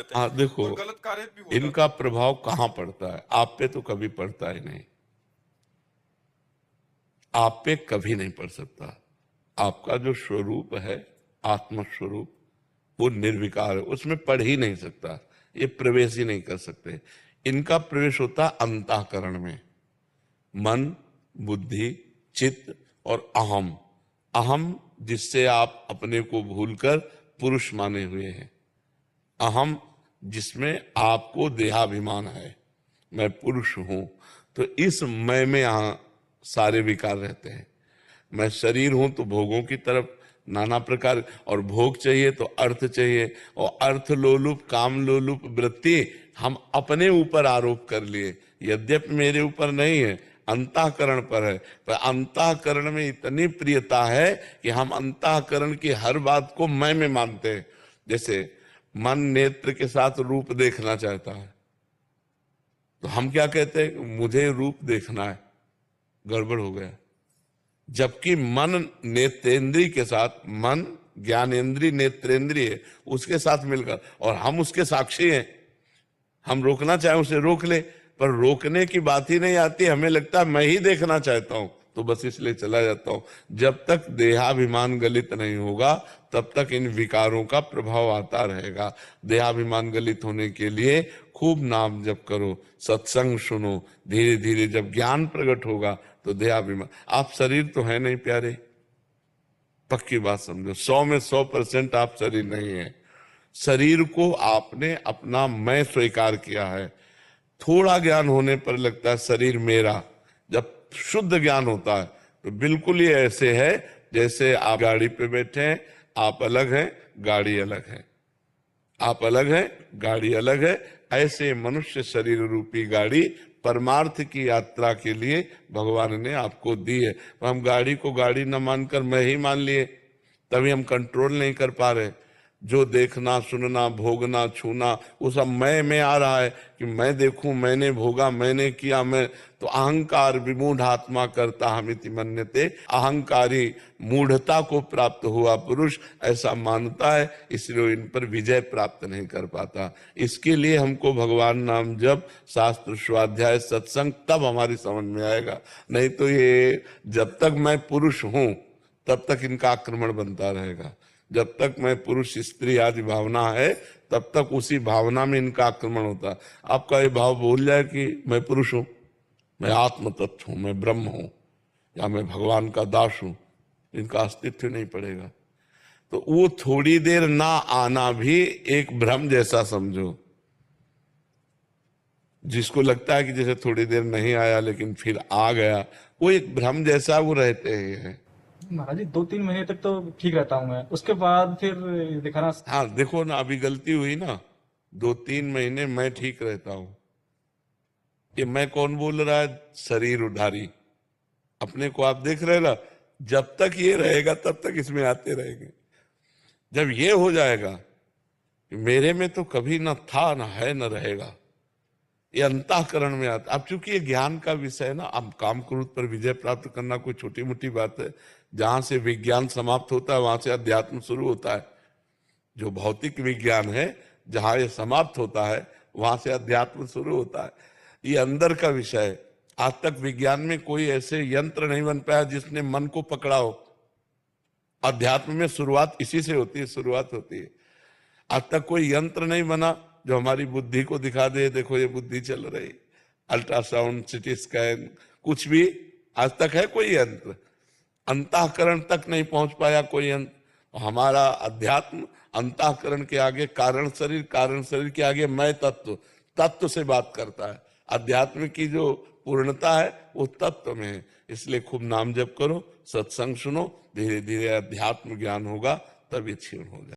देते हाँ हैं देखो, और गलत कार्य भी हो इनका जाता है। प्रभाव कहाँ पड़ता है? आप पे तो कभी पड़ता ही नहीं, आप पे कभी नहीं पड़ सकता। आपका जो स्वरूप है, आत्म स्वरूप, वो निर्विकार है, उसमें पढ़ ही नहीं सकता, ये प्रवेश ही नहीं कर सकते। इनका प्रवेश होता अंतःकरण में, मन, बुद्धि, चित्त और अहम। अहम जिससे आप अपने को भूलकर पुरुष माने हुए हैं, अहम जिसमें आपको देहाभिमान है, मैं पुरुष हूं। तो इस मैं में यहां सारे विकार रहते हैं। मैं शरीर हूं तो भोगों की तरफ नाना प्रकार, और भोग चाहिए तो अर्थ चाहिए, और अर्थ लोलुप काम लोलुप वृत्ति हम अपने ऊपर आरोप कर लिए, यद्यपि मेरे ऊपर नहीं है, अंतःकरण पर है। पर अंतःकरण में इतनी प्रियता है कि हम अंतःकरण की हर बात को मैं में मानते हैं। जैसे मन नेत्र के साथ रूप देखना चाहता है, तो हम क्या कहते हैं? मुझे रूप देखना है, गड़बड़ हो गया। जबकि मन नेत्रेंद्रिय के साथ, मन ज्ञानेंद्रिय नेत्रेंद्रिय उसके साथ मिलकर, और हम उसके साक्षी हैं, हम रोकना चाहे उसे रोक ले, पर रोकने की बात ही नहीं आती। हमें लगता है मैं ही देखना चाहता हूं, तो बस इसलिए चला जाता हूं। जब तक देहाभिमान गलित नहीं होगा तब तक इन विकारों का प्रभाव आता रहेगा। देहाभिमान गलित होने के लिए खूब नाम जप करो, सत्संग सुनो, धीरे धीरे जब ज्ञान प्रकट होगा तो देहाभिमान। आप शरीर तो है नहीं प्यारे, पक्की बात समझो, 100 में 100% आप शरीर नहीं है। शरीर को आपने अपना मैं स्वीकार किया है। थोड़ा ज्ञान होने पर लगता है शरीर मेरा। जब शुद्ध ज्ञान होता है तो बिल्कुल ही ऐसे है जैसे आप गाड़ी पे बैठे हैं, आप अलग हैं, गाड़ी अलग है, आप अलग हैं, गाड़ी अलग है। ऐसे मनुष्य शरीर रूपी गाड़ी परमार्थ की यात्रा के लिए भगवान ने आपको दी है। तो हम गाड़ी को गाड़ी न मानकर मैं ही मान लिए, तभी हम कंट्रोल नहीं कर पा रहे। जो देखना, सुनना, भोगना, छूना, वो सब मैं में आ रहा है कि मैं देखूं, मैंने भोगा, मैंने किया, मैं। तो अहंकार विमूढ़ आत्मा करता हमिति मन्यते, अहंकारी मूढ़ता को प्राप्त हुआ पुरुष ऐसा मानता है, इसलिए इन पर विजय प्राप्त नहीं कर पाता। इसके लिए हमको भगवान नाम जप, शास्त्र स्वाध्याय, सत्संग, तब हमारी समझ में आएगा। नहीं तो ये जब तक मैं पुरुष हूं तब तक इनका आक्रमण बनता रहेगा। जब तक मैं पुरुष स्त्री आदि भावना है तब तक उसी भावना में इनका आक्रमण होता है। आपका ये भाव भूल जाए कि मैं पुरुष हूं, मैं आत्म तत्व हूं, मैं ब्रह्म हूं, या मैं भगवान का दास हूं, इनका अस्तित्व नहीं पड़ेगा। तो वो थोड़ी देर ना आना भी एक भ्रम जैसा समझो। जिसको लगता है कि जैसे थोड़ी देर नहीं आया लेकिन फिर आ गया, वो एक भ्रम जैसा वो रहते हैं। महाराज जी 2-3 महीने तक तो ठीक रहता हूँ मैं, उसके बाद फिर दिखाना। हाँ देखो ना, अभी गलती हुई ना, 2-3 महीने मैं ठीक रहता हूं। ये मैं कौन बोल रहा है? शरीर उधारी अपने को आप देख रहे ना। जब तक ये रहेगा तब तक इसमें आते रहेंगे। जब ये हो जाएगा कि मेरे में तो कभी ना था, ना है, ना रहेगा, ये अंतःकरण में आता। अब चूंकि ये ज्ञान का विषय है ना, अब काम क्रोध पर विजय प्राप्त करना कोई छोटी मोटी बात है? जहां से विज्ञान समाप्त होता है वहां से अध्यात्म शुरू होता है। जो भौतिक विज्ञान है, जहां ये समाप्त होता है वहां से अध्यात्म शुरू होता है। ये अंदर का विषय है। आज तक विज्ञान में कोई ऐसे यंत्र नहीं बन पाया जिसने मन को पकड़ा हो। अध्यात्म में शुरुआत इसी से होती है, शुरुआत होती है। आज तक कोई यंत्र नहीं बना जो हमारी बुद्धि को दिखा दे, देखो ये बुद्धि चल रही। अल्ट्रासाउंड, सिटी स्कैन, कुछ भी आज तक है कोई यंत्र? अंतःकरण तक नहीं पहुंच पाया कोई यंत्र। हमारा अध्यात्म अंतःकरण के आगे कारण शरीर के आगे मैं तत्व, तत्व से बात करता है। अध्यात्म की जो पूर्णता है वो तत्व में है। इसलिए खूब नाम जप करो, सत्संग सुनो, धीरे धीरे अध्यात्म ज्ञान होगा, तब ये क्षीण हो जाए।